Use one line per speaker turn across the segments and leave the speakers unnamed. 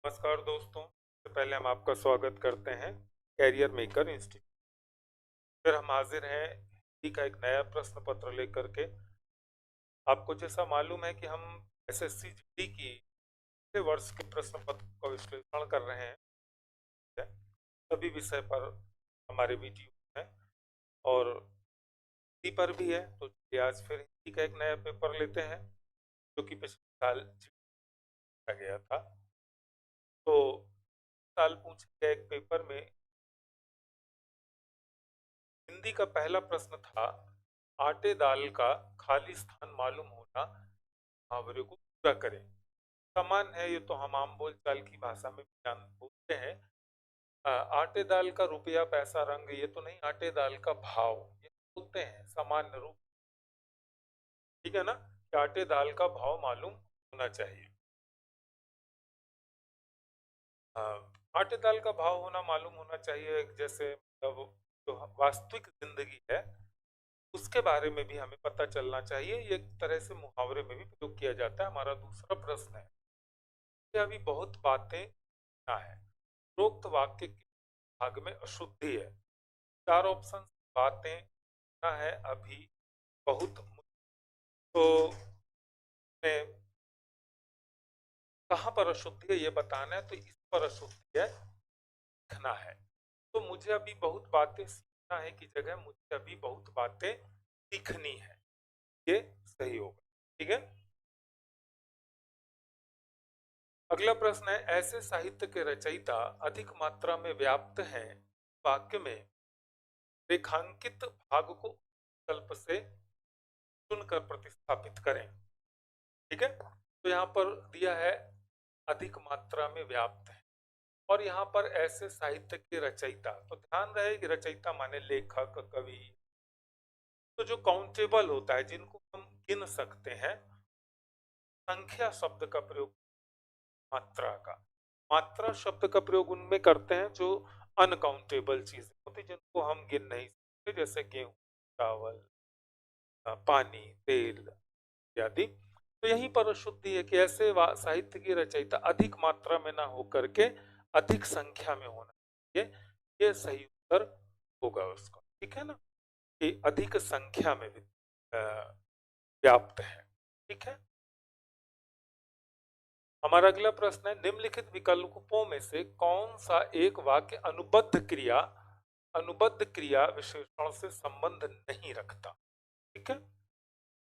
नमस्कार दोस्तों। सबसे पहले हम आपका स्वागत करते हैं कैरियर मेकर इंस्टीट्यूट। फिर हम हाजिर हैं हिंदी का एक नया प्रश्न पत्र लेकर के। आपको जैसा मालूम है कि हम एसएससी जीडी की पिछले वर्ष के प्रश्न पत्र का विश्लेषण कर रहे हैं। सभी विषय पर हमारे वीडियो हैं और हिंदी पर भी है, तो चलिए आज फिर हिंदी का एक नया पेपर लेते हैं जो कि पिछले साल जीता गया था। तो साल पूछे गए एक पेपर में हिंदी का पहला प्रश्न था, आटे दाल का खाली स्थान मालूम होना मुहावरे को पूरा करें। समान है, ये तो हम आम बोलचाल की भाषा में भी जान बोलते हैं। आटे दाल का रुपया पैसा रंग, ये तो नहीं, आटे दाल का भाव ये बोलते हैं सामान्य रूप। ठीक है ना, कि आटे दाल का भाव मालूम होना चाहिए। आटे दाल का भाव होना मालूम होना चाहिए, जैसे मतलब जो वास्तविक जिंदगी है उसके बारे में भी हमें पता चलना चाहिए। ये एक तरह से मुहावरे में भी प्रयोग किया जाता है। हमारा दूसरा प्रश्न है कि अभी बहुत बातें ना है, उपरोक्त वाक्य के भाग में अशुद्धि है। चार ऑप्शन, बातें ना है, अभी, बहुत। तो कहाँ पर अशुद्धि है ये बताना है, तो इस पर अशुद्धि है, लिखना है। तो मुझे अभी बहुत बातें सीखना है की जगह मुझे अभी बहुत बातें सीखनी है, ये सही होगा। ठीक है। अगला प्रश्न है, ऐसे साहित्य के रचयिता अधिक मात्रा में व्याप्त हैं, वाक्य में रेखांकित भाग को विकल्प से चुनकर प्रतिस्थापित करें। ठीक है, तो यहाँ पर दिया है अधिक मात्रा में व्याप्त है और यहाँ पर ऐसे साहित्य के रचयिता, तो ध्यान रहे कि रचयिता माने लेखक, कवि। तो जो काउंटेबल होता है, जिनको हम गिन सकते हैं, संख्या शब्द का प्रयोग, मात्रा का, मात्रा शब्द का प्रयोग उनमें करते हैं जो अनकाउंटेबल चीजें होती हैं, जिनको हम गिन नहीं सकते, जैसे गेहूं, चावल, पानी, तेल इत्यादि। तो यहीं पर अशुद्धि है कि ऐसे साहित्य की रचयिता अधिक मात्रा में ना होकर के अधिक संख्या में होना चाहिए। ये सही उत्तर होगा उसका। ठीक है ना, कि अधिक संख्या में व्याप्त है। ठीक है। हमारा अगला प्रश्न है, निम्नलिखित विकल्पों में से कौन सा एक वाक्य अनुबद्ध क्रिया विशेषण से संबंध नहीं रखता। ठीक है।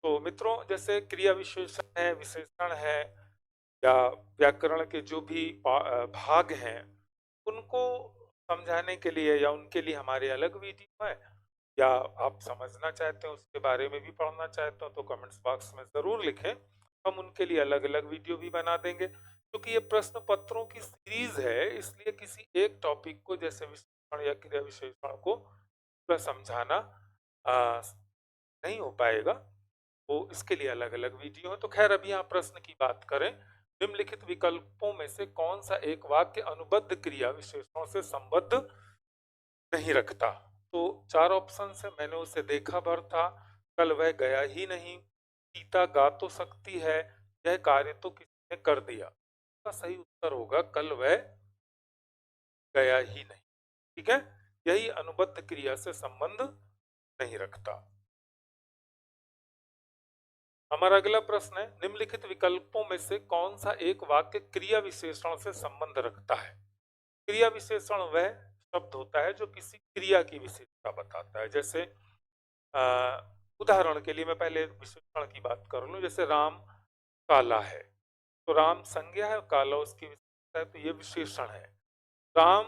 तो मित्रों, जैसे क्रिया विशेषण है, विशेषण है, या व्याकरण के जो भी भाग हैं, उनको समझाने के लिए या उनके लिए हमारे अलग वीडियो है, या आप समझना चाहते हैं उसके बारे में भी पढ़ना चाहते हो तो कमेंट्स बॉक्स में जरूर लिखें। हम उनके लिए अलग अलग वीडियो भी बना देंगे। क्योंकि ये प्रश्न पत्रों की सीरीज है, इसलिए किसी एक टॉपिक को, जैसे विशेषण या क्रिया विशेषण को पूरा समझाना नहीं हो पाएगा, वो इसके लिए अलग अलग वीडियो है। तो खैर, अभी यहाँ प्रश्न की बात करें, निम्नलिखित विकल्पों में से कौन सा एक वाक्य अनुबद्ध क्रिया विशेषणों से संबद्ध नहीं रखता। तो चार ऑप्शन है, मैंने उसे देखा भर था, कल वह गया ही नहीं, सीता गा तो सकती है, यह कार्य तो किसी ने कर दिया। इसका सही उत्तर होगा कल वह गया ही नहीं। ठीक है, यही अनुबद्ध क्रिया से संबंध नहीं रखता। हमारा अगला प्रश्न है, निम्नलिखित विकल्पों में से कौन सा एक वाक्य क्रिया विशेषण से संबंध रखता है। क्रिया विशेषण वह शब्द होता है जो किसी क्रिया की विशेषता बताता है। जैसे उदाहरण के लिए मैं पहले विशेषण की बात कर लूं, जैसे राम काला है, तो राम संज्ञा है, काला उसकी विशेषता है, तो ये विशेषण है। राम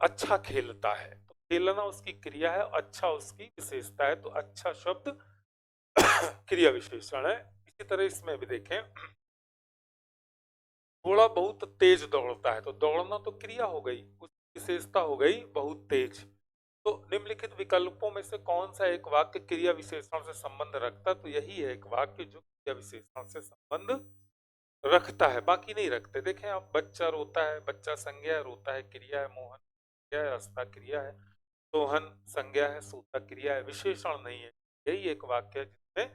अच्छा खेलता है, तो खेलना उसकी क्रिया है, अच्छा उसकी विशेषता है, तो अच्छा शब्द क्रिया विशेषण है। इसी तरह इसमें भी देखें, घोड़ा बहुत तेज दौड़ता है, तो दौड़ना तो क्रिया हो गई, उसकी विशेषता हो गई बहुत तेज। तो निम्नलिखित विकल्पों में से कौन सा एक वाक्य क्रिया विशेषण से संबंध रखता, तो यही है एक वाक्य जो क्रिया विशेषण से संबंध रखता है, बाकी नहीं रखते। देखें आप, बच्चा रोता है, बच्चा संज्ञा है, रोता है क्रिया है, मोहन क्रिया है, हंसता क्रिया है, सोहन संज्ञा है, सोता क्रिया है, विशेषण नहीं है। यही एक वाक्य है जिसमें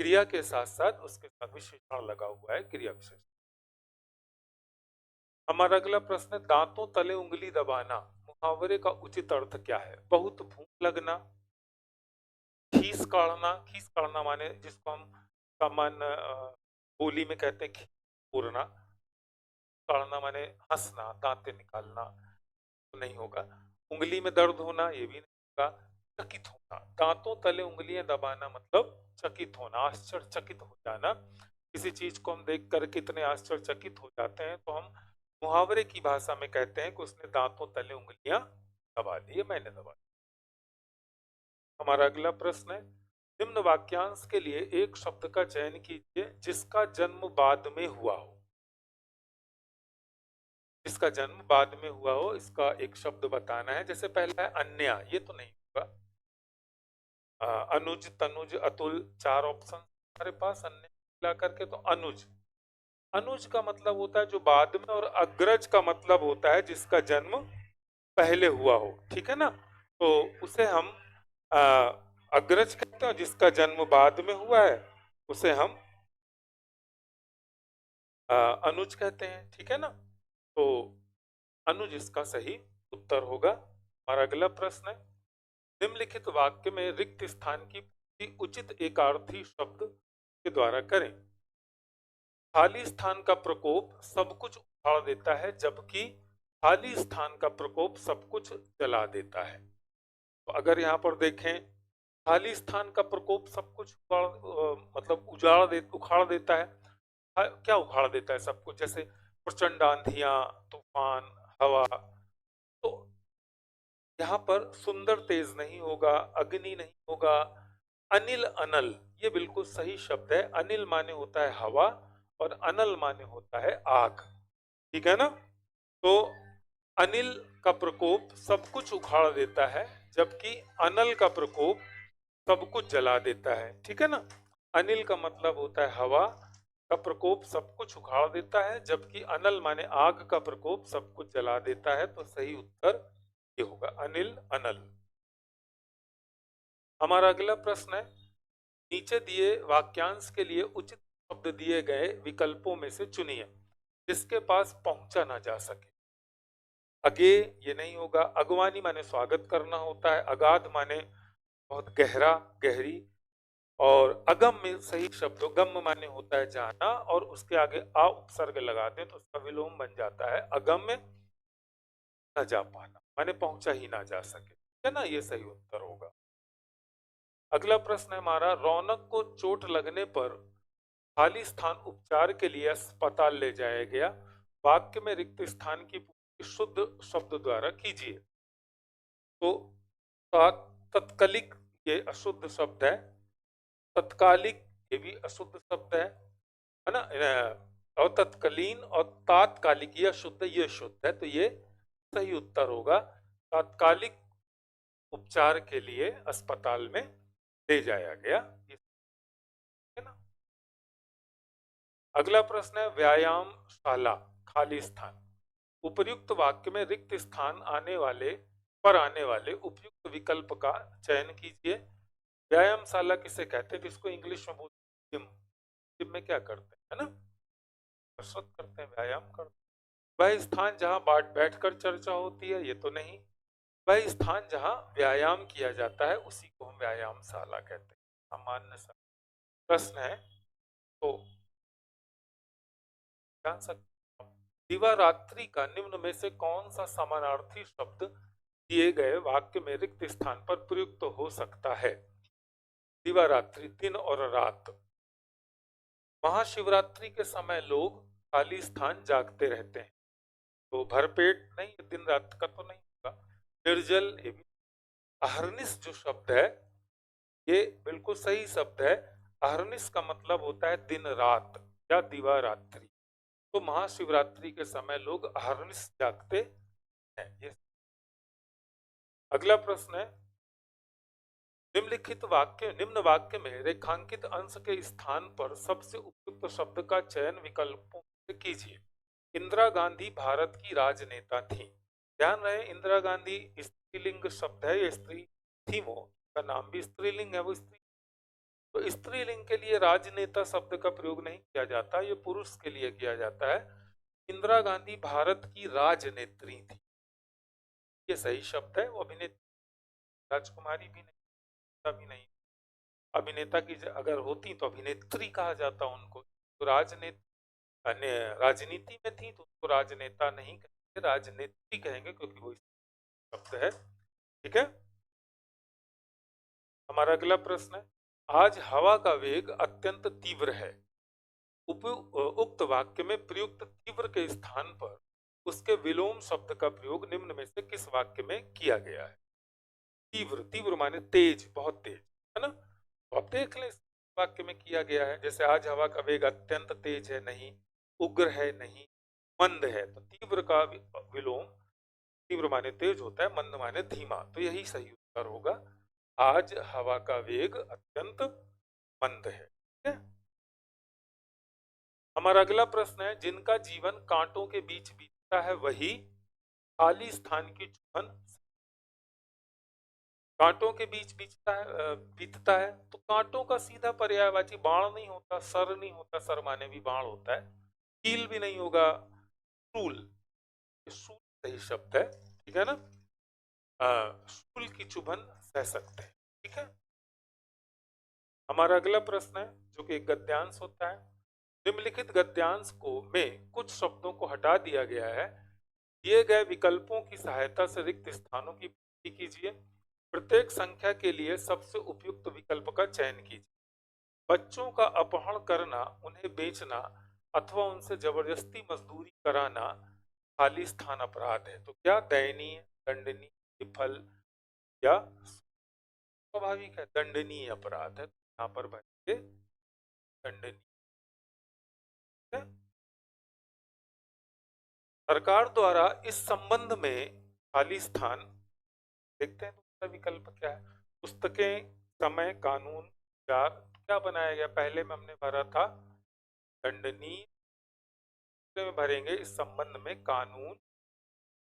क्रिया के साथ साथ उसके साथ विशेषण लगा हुआ है, क्रिया विशेषण। हमारा अगला प्रश्न है, दांतों तले उंगली दबाना मुहावरे का उचित अर्थ क्या है? बहुत भूख लगना, खीस काढ़ना माने जिसको हम सामान्य बोली में कहते हैं खीस पूरना, काढ़ना माने हंसना, दांतें निकालना तो नहीं होगा। उंगली में दर्द होना ये भी नहीं होगा। चकित होना, दांतों तले उंगलियां दबाना मतलब चकित होना, आश्चर्यचकित हो जाना। किसी चीज को हम देख कर कितने आश्चर्यचकित हो जाते हैं तो हम मुहावरे की भाषा में कहते हैं कि उसने दांतों तले उंगलियां दबा दी, मैंने दबा दी। हमारा अगला प्रश्न है, निम्न वाक्यांश के लिए एक शब्द का चयन कीजिए जिसका जन्म बाद में हुआ हो। जिसका जन्म बाद में हुआ हो, इसका एक शब्द बताना है। जैसे पहला है अन्या, ये तो नहीं होगा। अनुज, तनुज, अतुल, 4 ऑप्शन हमारे पास अन्य मिला करके, तो अनुज। अनुज का मतलब होता है जो बाद में, और अग्रज का मतलब होता है जिसका जन्म पहले हुआ हो, ठीक है ना। तो उसे हम आ, अग्रज कहते हैं, जिसका जन्म बाद में हुआ है उसे हम अनुज कहते हैं, ठीक है ना। तो अनुज इसका सही उत्तर होगा। हमारा अगला प्रश्न है, निम्नलिखित वाक्य में रिक्त स्थान की पूर्ति उचित एकार्थी शब्द के द्वारा करें। खाली स्थान का प्रकोप सब कुछ उखाड़ देता है, जबकि खाली स्थान का प्रकोप सब कुछ जला देता है। तो अगर यहाँ पर देखें, खाली स्थान का प्रकोप सब कुछ मतलब उखाड़ देता है। क्या उखाड़ देता है सब कुछ? जैसे प्रचंड आंधियां, तूफान, हवा। तो यहाँ पर सुंदर तेज नहीं होगा, अग्नि नहीं होगा, अनिल अनल ये बिल्कुल सही शब्द है। अनिल माने होता है हवा और अनल माने होता है आग, ठीक है ना। तो अनिल का प्रकोप सब कुछ उखाड़ देता है, जबकि अनल का प्रकोप सब कुछ जला देता है, ठीक है ना। अनिल का मतलब होता है हवा का प्रकोप सब कुछ उखाड़ देता है, जबकि अनल माने आग का प्रकोप सब कुछ जला देता है। तो सही उत्तर ये होगा, अनिल अनल। हमारा अगला प्रश्न है, नीचे दिए वाक्यांश के लिए उचित शब्द दिए गए विकल्पों में से चुनिए जिसके पास पहुंचा ना जा सके। अगे ये नहीं होगा। अगवानी माने स्वागत करना होता है। अगाध माने बहुत गहरा, गहरी। और अगम में सही शब्द गम माने होता है जाना, और उसके आगे आ उपसर्ग लगा दें तो उसका विलोम बन जाता है अगम में न जा पाना, माने पहुंचा ही ना जा सके, है ना। ये सही उत्तर होगा। अगला प्रश्न है हमारा, रौनक को चोट लगने पर खाली स्थान उपचार के लिए अस्पताल ले जाया गया। वाक्य में रिक्त स्थान की पूर्ति शुद्ध शब्द द्वारा कीजिए। तो तत्कालिक ये अशुद्ध शब्द है, तत्कालिक ये भी अशुद्ध शब्द है ना। और तत्कालीन और तात्कालिक ये शुद्ध, ये शुद्ध है, तो ये सही उत्तर होगा। तात्कालिक उपचार के लिए अस्पताल में ले जाया गया, है ना। अगला प्रश्न है, व्यायाम शाला खाली स्थान। उपर्युक्त वाक्य में रिक्त स्थान आने वाले उपयुक्त विकल्प का चयन कीजिए। व्यायामशाला किसे कहते हैं? जिसको इंग्लिश में बोलते हैं जिम। जिम में क्या करते हैं, है ना, कसरत करते हैं, व्यायाम करते हैं। वह स्थान जहां बैठकर चर्चा होती है, ये तो नहीं। वह स्थान जहां व्यायाम किया जाता है उसी को हम व्यायामशाला कहते हैं। सामान्य सा प्रश्न है, तो जान सकते हैं। दिवारात्रि का निम्न में से कौन सा समानार्थी शब्द दिए गए वाक्य में रिक्त स्थान पर प्रयुक्त हो सकता है? दिवारात्रि दिन और रात। महाशिवरात्रि के समय लोग खाली स्थान जागते रहते हैं, तो भरपेट नहीं, दिन रात का तो नहीं होगा। निर्जल, ये भी। अहर्निश जो शब्द है ये बिल्कुल सही शब्द है। अहर्निश का मतलब होता है दिन रात या दिवारात्रि। तो महाशिवरात्रि के समय लोग अहर्निश जागते हैं। ये अगला प्रश्न है, निम्न वाक्य में रेखांकित अंश के स्थान पर सबसे उपयुक्त शब्द का चयन विकल्पों से कीजिए। इंदिरा गांधी भारत की राजनेता थी। ध्यान रहे, इंदिरा गांधी स्त्रीलिंग शब्द है, ये स्त्री थी, वो का नाम भी स्त्रीलिंग है, वो स्त्री। तो स्त्रीलिंग के लिए राजनेता शब्द का प्रयोग नहीं किया जाता, ये पुरुष के लिए किया जाता है। इंदिरा गांधी भारत की राजनेत्री थी, ये सही शब्द है। वो अभिनेत्री, राजकुमारी भी नहीं, नेता भी नहीं। अभिनेता की अगर होती तो अभिनेत्री कहा जाता उनको। तो राजनीति में थी तो उसको राजनेता नहीं कहेंगे, राजनेत्री कहेंगे, क्योंकि वो शब्द है। ठीक है। हमारा अगला प्रश्न है, आज हवा का वेग अत्यंत तीव्र है। उक्त वाक्य में प्रयुक्त तीव्र के स्थान पर उसके विलोम शब्द का प्रयोग निम्न में से किस वाक्य में किया गया है? तीव्र, तीव्र माने तेज, बहुत तेज, है ना। तो आप देख लें इस वाक्य में किया गया है। जैसे आज हवा का वेग अत्यंत तेज है, नहीं। उग्र है, नहीं। मंद है, तो तीव्र का विलोम, तीव्र माने तेज होता है, मंद माने धीमा, तो यही सही उत्तर होगा। आज हवा का वेग अत्यंत मंद है। ठीक है। हमारा अगला प्रश्न है, जिनका जीवन कांटों के बीच बीतता है वही खाली स्थान की चुभन। कांटों के बीच बीतता है, तो कांटों का सीधा पर्यायवाची बाण नहीं होता, सर नहीं होता, सर माने भी बाण होता है। कील भी नहीं होगा, शूल, शूल सही शब्द है। ठीक है ना। शूल की चुभन सह सकते हैं। ठीक है। हमारा अगला प्रश्न है, जो कि एक गद्यांश होता है। निम्नलिखित गद्यांश को में कुछ शब्दों को हटा दिया गया है। दिए गए विकल्पों की सहायता से रिक्त स्थानों की पूर्ति कीजिए। प्रत्येक संख्या के लिए सबसे उपयुक्त विकल्प का चयन कीजिए। बच्चों का अपहरण करना, उन्हें बेचना अथवा उनसे जबरदस्ती मजदूरी कराना खाली स्थान अपराध है। तो क्या दयनीय, दंडनीय, विफल या स्वाभाविक है? दंडनीय अपराध है, यहाँ पर भरेंगे दंडनीय। सरकार द्वारा इस संबंध में खाली स्थान, देखते हैं दूसरा विकल्प क्या है। पुस्तकें, समय, कानून, विचार, क्या बनाया गया? पहले में हमने भरा था दंडनीय, दूसरे में भरेंगे इस संबंध में कानून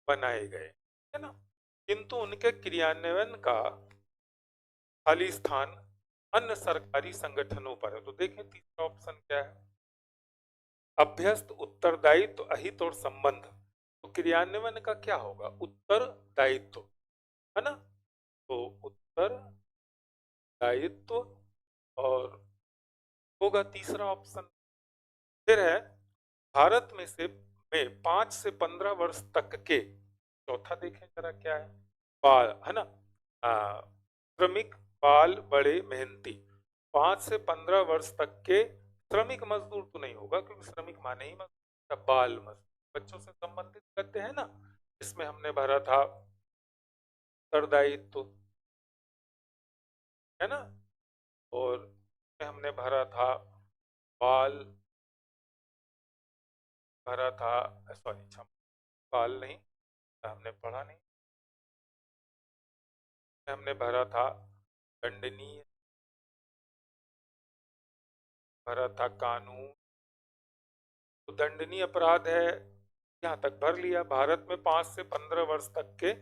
बनाए गए, है ना। किंतु उनके क्रियान्वयन का खाली स्थान अन्य सरकारी संगठनों पर है। तो देखें तीसरा ऑप्शन क्या है। अभ्यस्त, उत्तरदायित्व, अहित और संबंध। तो क्रियान्वयन का क्या होगा? उत्तरदायित्व, है ना। तो उत्तरदायित्व और होगा तीसरा ऑप्शन। फिर है, भारत में 5 से 15 वर्ष तक के, चौथा देखें जरा क्या है। बाल, है ना। श्रमिक, बाल, बड़े, मेहनती। 5 से 15 वर्ष तक के श्रमिक मजदूर तो नहीं होगा, क्योंकि श्रमिक माने ही मजदूर, बाल मजदूर बच्चों से संबंधित करते हैं ना। इसमें हमने भरा था उत्तरदायित्व, है ना। और हमने भरा था बाल, भरा था, सॉरी क्षमा, बाल नहीं, हमने पढ़ा नहीं। हमने भरा था दंडनीय, भरा था कानून। तो दंडनीय अपराध है, यहाँ तक भर लिया। भारत में 5 से 15 वर्ष तक के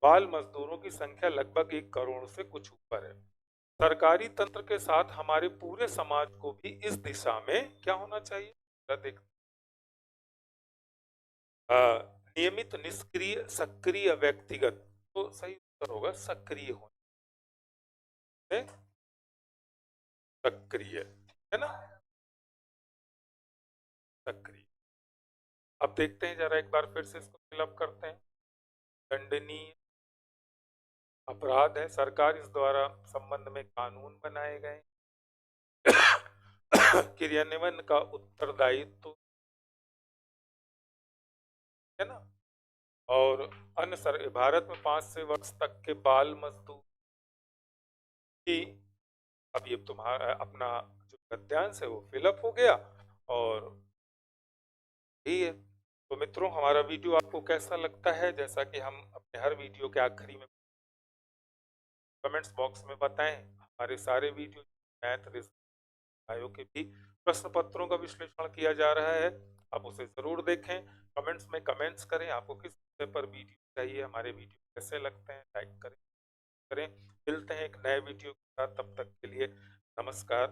बाल मजदूरों की संख्या लगभग 1 करोड़ से कुछ ऊपर है। सरकारी तंत्र के साथ हमारे पूरे समाज को भी इस दिशा में क्या होना चाहिए? देख, नियमित, निष्क्रिय, सक्रिय, व्यक्तिगत। तो सही उत्तर होगा सक्रिय होने, सक्रिय, है ना, सक्रिय। अब देखते हैं जरा एक बार फिर से इसको फिलअप करते हैं। दंडनीय अपराध है, सरकार इस द्वारा संबंध में कानून बनाए गए। क्रियान्वयन का उत्तरदायित्व, है ना। और अन्य भारत में 5 से वर्ष तक के बाल मजदूर की, अब ये तुम्हारा अपना जो गद्यांश है वो फिलअप हो गया। और यही है। तो मित्रों, हमारा वीडियो आपको कैसा लगता है? जैसा कि हम अपने हर वीडियो के आखिरी में कमेंट्स बॉक्स में बताएं। हमारे सारे वीडियो मैथ, रीजनिंग के भी प्रश्न पत्रों का विश्लेषण किया जा रहा है, आप उसे जरूर देखें। कमेंट्स में कमेंट्स करें, आपको किस विषय पर वीडियो चाहिए, हमारे वीडियो कैसे लगते हैं, लाइक करें। मिलते हैं एक नए वीडियो के साथ, तब तक के लिए नमस्कार।